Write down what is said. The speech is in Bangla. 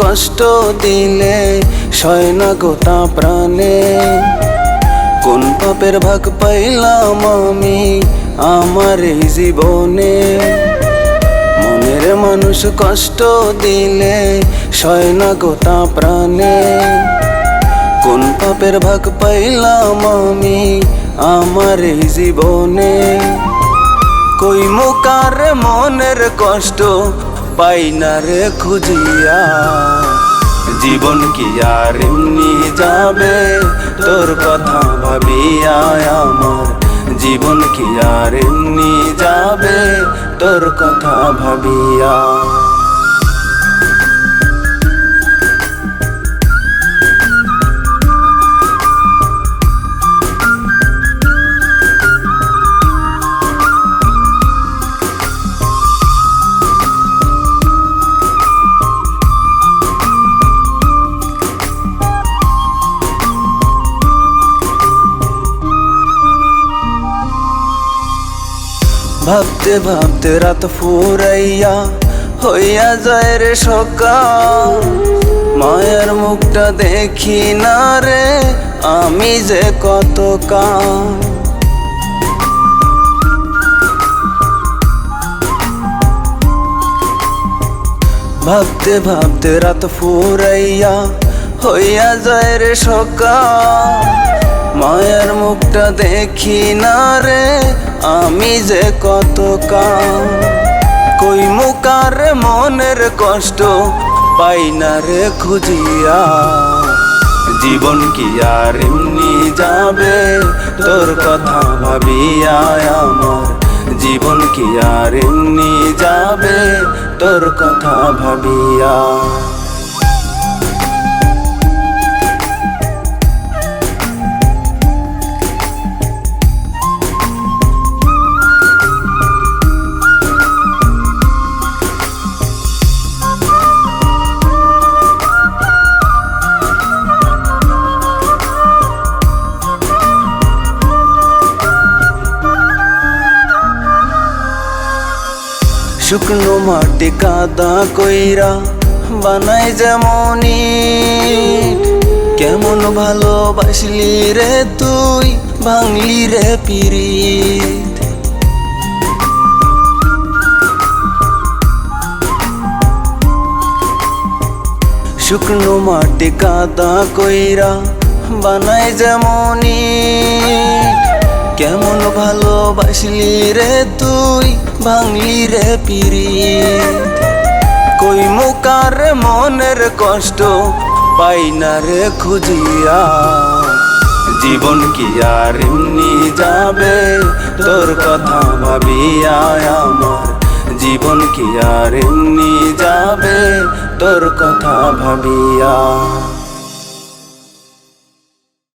কষ্ট দিলে সয় না গোটা প্রাণে। কোন পাপের ভাগ পাইলাম আমি আমার এই জীবনে। মনের মানুষ কষ্ট দিলে সয় না গোটা প্রাণে। কোন পাপের ভাগ পাইলাম আমি আমার এই জীবনে। কই মুকার মনের কষ্ট পাই না রে খুঁজিয়া। জীবন কি আর এমনি যাবে তোর কথা ভাবিয়া আমার। জীবন কি আর এমনি যাবে তোর কথা ভাবিয়া। ভাবতে ভাবতে রাত ফুরাইয়া হইয়া যায় রে সকাল। মায়ের মুখটা দেখি না রে আমি যে কত কাল। ভাবতে ভাবতে রাত ফুরাইয়া হইয়া যায় রে সকাল। মায়ের মুখটা দেখি না রে আমি যে কত কাল। কই মুকার মনের কষ্ট পাই না রে খুঁজিয়া। জীবন কি আর এমনি যাবে তোর কথা ভাবিয়া আমার। জীবন কি আর এমনি যাবে তোর কথা ভাবিয়া। শুকনো মাটি কাদা কইরা বানাই যেমন ইট। কেমন ভালোবাসলি রে তুই ভাঙলি রে পিরিত। শুকনো মাটি কাদা কইরা বানাই যেমন ইট। কেমন ভালোবাসলি রে তুই ভাঙলি রে পিরিত। কই মুকার মনের কষ্ট পাই না রে খুঁজিয়া। জীবন কি আর এমনি যাবে তোর কথা ভাবিয়া আমার। জীবন কি আর এমনি যাবে তোর কথা ভাবিয়া।